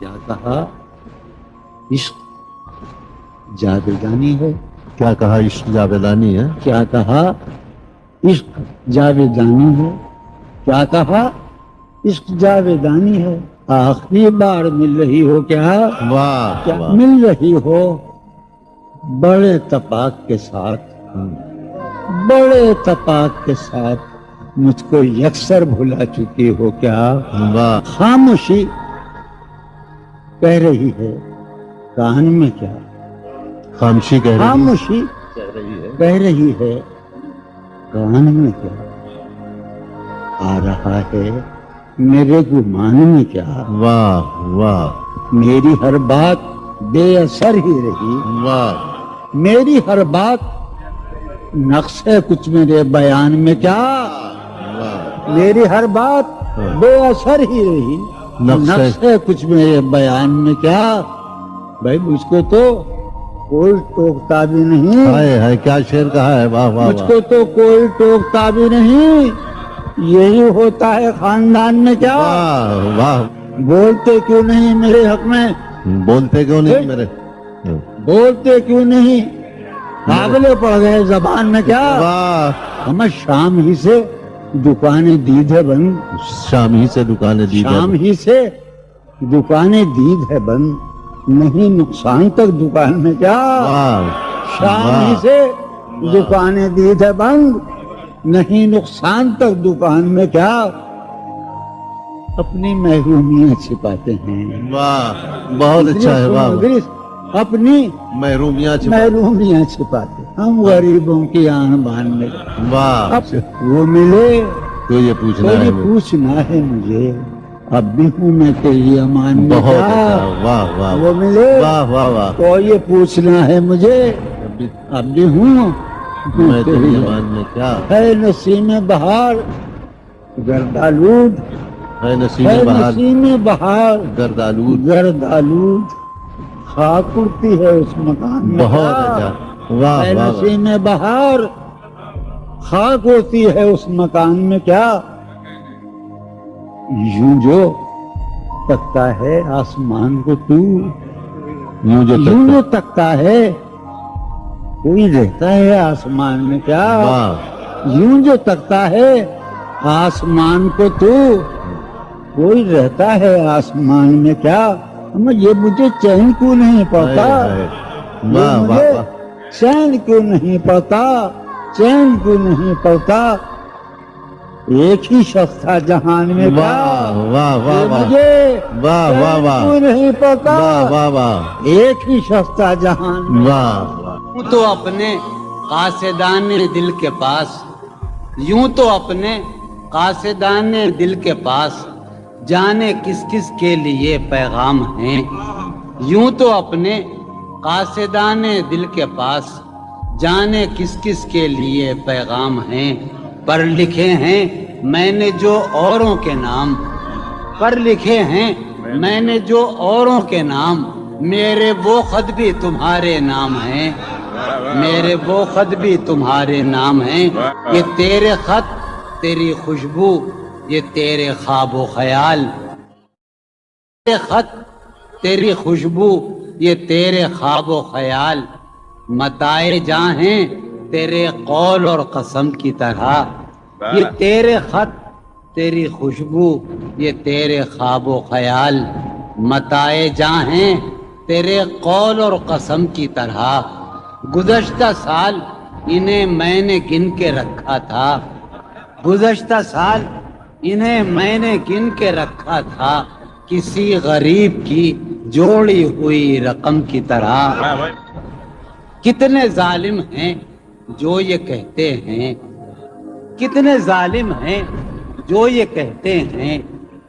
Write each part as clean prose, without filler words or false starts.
کیا کہا؟ عشق جاویدانی ہے. کیا کہا؟ عشق جاویدانی ہے. کیا کہا؟ عشق جاویدانی ہے. کیا کہا؟ عشق جاویدانی ہے. آخری بار مل رہی ہو کیا؟ واہ کیا واہ. مل رہی ہو بڑے تپاک کے ساتھ، بڑے تپاک کے ساتھ مجھ کو یکسر بھلا چکی ہو کیا؟ واہ. خاموشی کہہ رہی ہے کان میں کیا؟ خاموشی کہہ رہی خاموشی ہے. کہہ رہی ہے کان میں کیا؟ آ رہا ہے میرے گمان میں کیا؟ واہ واہ میری ہر بات بے اثر ہی رہی، واہ. میری ہر بات نقص ہے کچھ میرے بیان میں کیا؟ واہ. میری ہر بات بے اثر ہی رہی، نقص ہے کچھ میرے بیان میں کیا؟ بھائی مجھ کو تو کوئی ٹوکتا بھی نہیں، ہائے ہائے کیا شعر کہا ہے. واہ واہ مجھ کو تو کوئی ٹوکتا بھی نہیں، یہی ہوتا ہے خاندان میں کیا؟ واہ واہ. بولتے کیوں نہیں میرے حق میں؟ بولتے کیوں نہیں میرے؟ بولتے کیوں نہیں؟ قابلے پڑ گئے زبان میں کیا؟ واہ. ہمیں شام ہی سے دکانیں دید ہے بند، شام ہی سے دکانیں دی شام ہی سے دکانیں دید ہے بند، نہیں نقصان تک دکان میں کیا؟ شام ہی سے دکانیں دید ہے بند، نہیں نقصان تک دکان میں کیا؟ اپنی محرومیاں چھپاتے ہیں. واہ بہت اچھا ہے. واہ. اپنی محرومیاں محرومیاں چھپاتے ہم غریبوں کی آن بان میں. واہ. اب وہ ملے تو یہ پوچھنا تو ہے یہ پوچھنا ہے مجھے، اب بھی ہوں میں تیری امان میں بہت کیا؟ اچھا. واہ واہ. وہ ملے واہ واہ واہ. تو یہ پوچھنا ہے مجھے، اب بھی ہوں میں تیری امان میں کیا؟ ہے نسیم بہار گردآلود، ہے نسیم ہے بہار نسیم بہار گردآلود. گردآلود، خاک اڑتی ہے اس مکان میں بہت کیا؟ اچھا. واہ ہے واہ. نسیم بہار خاک ہوتی ہے اس مکان میں کیا؟ یوں جو تکتا ہے آسمان کو تو، یوں جو تکتا ہے کوئی رہتا ہے آسمان میں کیا؟ واہ. یوں جو تکتا ہے آسمان کو تو، کوئی رہتا ہے آسمان میں کیا؟ یہ مجھے چین کیوں نہیں پڑتا؟ واہ مجھے واہ. چین کیوں نہیں پڑتا؟ چین کیوں نہیں پڑتا؟ ایک ہی شخص تھا جہان میں کیا؟ واہ واہ واہ واہ. مجھے واہ واہ چین واہ. کیوں نہیں پڑتا؟ واہ واہ واہ. ایک ہی شخص تھا جہان میں. واہ. تو اپنے قاصدان دل کے پاس، یوں تو اپنے قاصدان دل کے پاس، جانے کس کس کے لیے پیغام ہیں. یوں تو اپنے قاصدان دل کے پاس، جانے کس کس کے لیے پیغام ہیں. پر لکھے ہیں میں نے جو اوروں کے نام، پر لکھے ہیں میں نے جو اوروں کے نام، میرے وہ خط بھی تمہارے نام ہیں. میرے وہ خط بھی تمہارے نام ہیں. یہ تیرے خط تیری خوشبو، یہ تیرے خواب و خیال. تیرے خط تیری خوشبو، یہ تیرے خواب و خیال. متائے جاں ہیں تیرے قول اور قسم کی طرح. یہ تیرے خط تیری خوشبو، یہ تیرے خواب و خیال. متائے جاں ہیں تیرے قول اور قسم کی طرح. گزشتہ سال انہیں میں نے گن کے رکھا تھا، گزشتہ سال انہیں میں نے گن کے رکھا تھا، کسی غریب کی جوڑی ہوئی رقم کی طرح. کتنے ظالم ہیں جو یہ کہتے ہیں، کتنے ظالم ہیں جو یہ کہتے ہیں،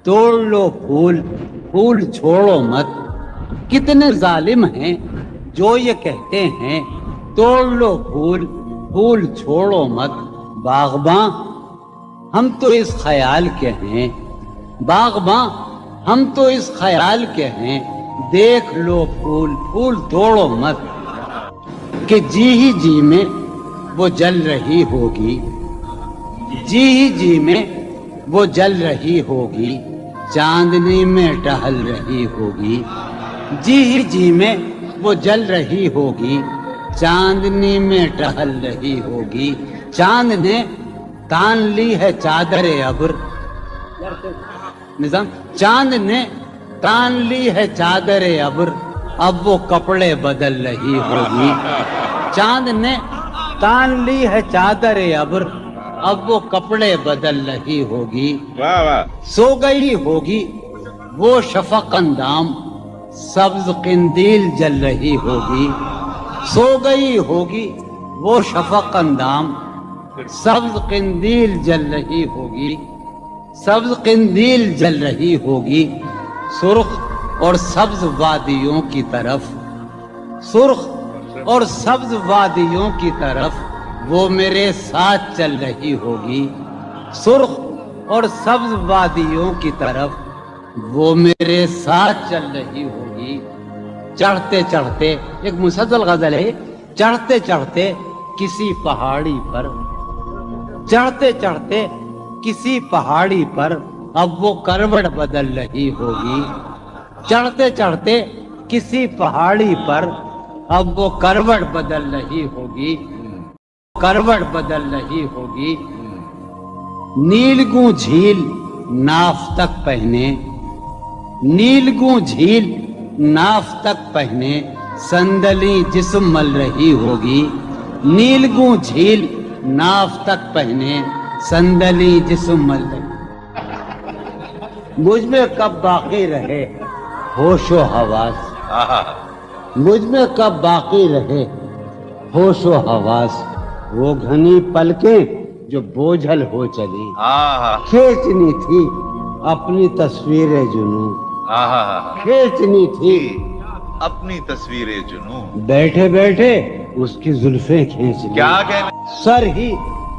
توڑ لو پھول پھول چھوڑو مت. کتنے ظالم ہیں جو یہ کہتے ہیں، توڑ لو پھول پھول چھوڑو مت. باغباں ہم تو اس خیال کے ہیں، باغباں ہم تو اس خیال کے ہیں، دیکھ لو پھول پھول توڑو مت. کہ جی ہی جی میں وہ جل رہی ہوگی، جی ہی جی میں وہ جل رہی ہوگی. چاندنی میں ٹہل رہی ہوگی، جی ہی جی میں وہ جل رہی ہوگی، چاندنی میں ٹہل رہی ہوگی، چاند نے تان لی ہے چادر ابر، نظام چاند نے تان لی ہے چادر ابر، اب وہ کپڑے بدل رہی ہوگی، چاند نے تان لی ہے چادر ابر، اب وہ کپڑے بدل رہی ہوگی، سو گئی ہوگی وہ شفق اندام، سبز قندیل جل رہی ہوگی، سو گئی ہوگی وہ شفق اندام، سبز قندیل جل رہی ہوگی، سبز قندیل جل رہی ہوگی، سرخ اور سبز وادیوں کی طرف، سرخ اور سبز وادیوں کی طرف وہ میرے ساتھ چل رہی ہوگی، سرخ اور سبز وادیوں کی طرف وہ میرے ساتھ چل رہی ہوگی، چڑھتے چڑھتے، ایک مسلسل غزل ہے، چڑھتے چڑھتے کسی پہاڑی پر، چڑھتے چڑھتے کسی پہاڑی پر اب وہ کروٹ بدل رہی ہوگی، چڑھتے چڑھتے کسی پہاڑی پر اب وہ کروٹ بدل رہی ہوگی، کروٹ بدل رہی ہوگی، نیلگوں جھیل ناف تک پہنے، نیلگوں جھیل ناف تک پہنے صندلی جسم مل رہی ہوگی، نیلگوں جھیل ناف تک پہنے صندلی جسم مل رہی، مجھ میں کب باقی رہے ہوش و حواس، مجھ میں کب باقی رہے ہوش و حواس، وہ گھنی پلکیں جو بوجھل ہو چلی، کھینچنی تھی اپنی تصویر جنوں، کھینچنی تھی اپنی تصویر جنوں، بیٹھے بیٹھے اس کی زلفیں کھینچ لی، کیا کہنے، سر ہی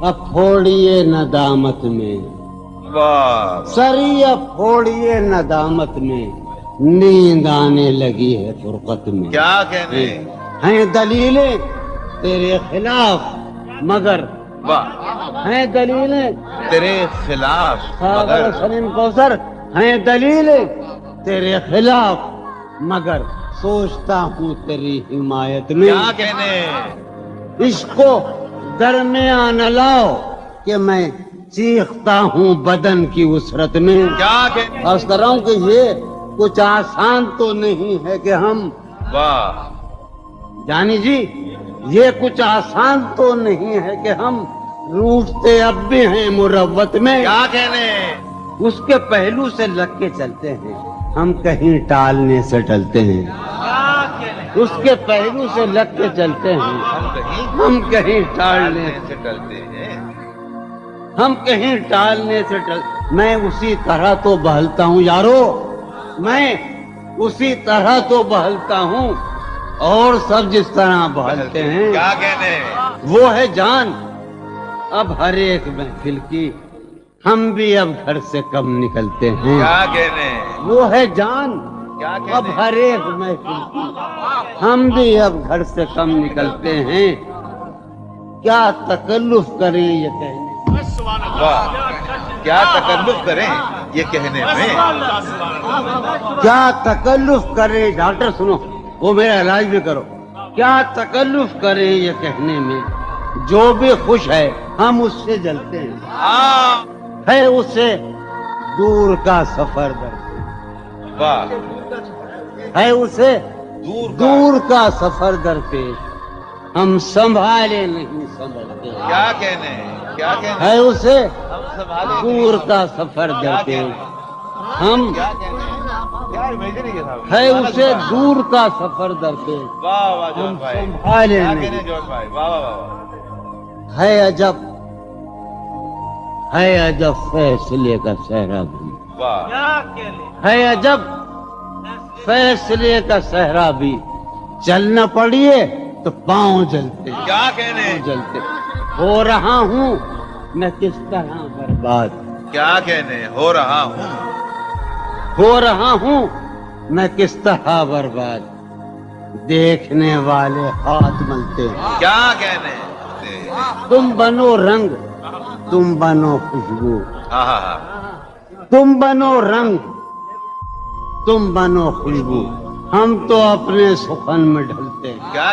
اب پھوڑیے ندامت میں، واہ سر ہی اب پھوڑیے ندامت میں، نیند آنے لگی ہے فرقت میں، کیا کہنے، ہیں دلیلیں تیرے خلاف مگر، واہ ہیں دلیلیں تیرے خلاف مگر، مگر، سلیم کوثر، ہیں دلیلیں تیرے خلاف مگر، سوچتا ہوں تیری حمایت میں، کیا کہنے، عشق کو درمیان لاؤ کہ میں چیختا ہوں بدن کی وسرت میں، کیا کہنے، عرض کر رہا ہوں کہ یہ کچھ آسان تو نہیں ہے کہ ہم، واہ جانی جی یہ کچھ آسان تو نہیں ہے کہ ہم روٹتے اب بھی ہیں مروت میں، کیا کہنے، اس کے پہلو سے لگ کے چلتے ہیں ہم کہیں ٹالنے سے ٹلتے ہیں، اس کے پہلو سے لگ کے چلتے ہیں ہم کہیں ٹالنے سے ٹلتے ہیں، ہم کہیں ٹالنے سے میں اسی طرح تو بہلتا ہوں یارو، میں اسی طرح تو بہلتا ہوں اور سب جس طرح بہلتے ہیں، کیا کہنے، وہ ہے جان اب ہر ایک محفل کی، ہم بھی اب گھر سے کم نکلتے ہیں، کیا کہنے، وہ ہے جان کیا اب کہنے، ہر ایک محفل کی، ہم بھی اب گھر سے کم نکلتے ہیں، کیا تکلف کریں یہ کہنے، واہ کیا تکلف کریں یہ کہنے میں، کیا تکلف کریں، ڈاکٹر سنو وہ میرا علاج بھی کرو، کیا تکلف کریں یہ کہنے میں، جو بھی خوش ہے ہم اس سے جلتے ہیں، ہے اسے دور کا سفر درپیش، واہ ہے اسے دور دور کا سفر درپیش، ہم سنبھالے نہیں سنبھلتے، کیا کہنے، کیا کہنے، ہے اسے ہم سنبھالے دور کا سفر درپیش، ہم کیا کہنے، کیا امیجن ہے صاحب، ہے اسے دور کا سفر درپیش، واہ واہ جون ہم بھائی، سنبھالے کیا نہیں، کہنے جون بھائی، واہ واہ واہ، ہے عجب، ہے عجب فیصلے کا صحرا بھی، واہ ہے عجب فیصلے کا صحرا بھی، چلنا پڑیے تو پاؤں جلتے، کیا کہنے، جلتے، ہو رہا ہوں میں کس طرح برباد، کیا کہنے، ہو رہا ہوں، ہو رہا ہوں میں کس طرح برباد، دیکھنے والے ہاتھ ملتے ہیں، کیا کہنے، تم بنو رنگ تم بنو خوشبو، ہاں ہاں ہاں، تم بنو رنگ تم بنو خوشبو، ہم تو اپنے سخن میں ڈھلتے ہیں. کیا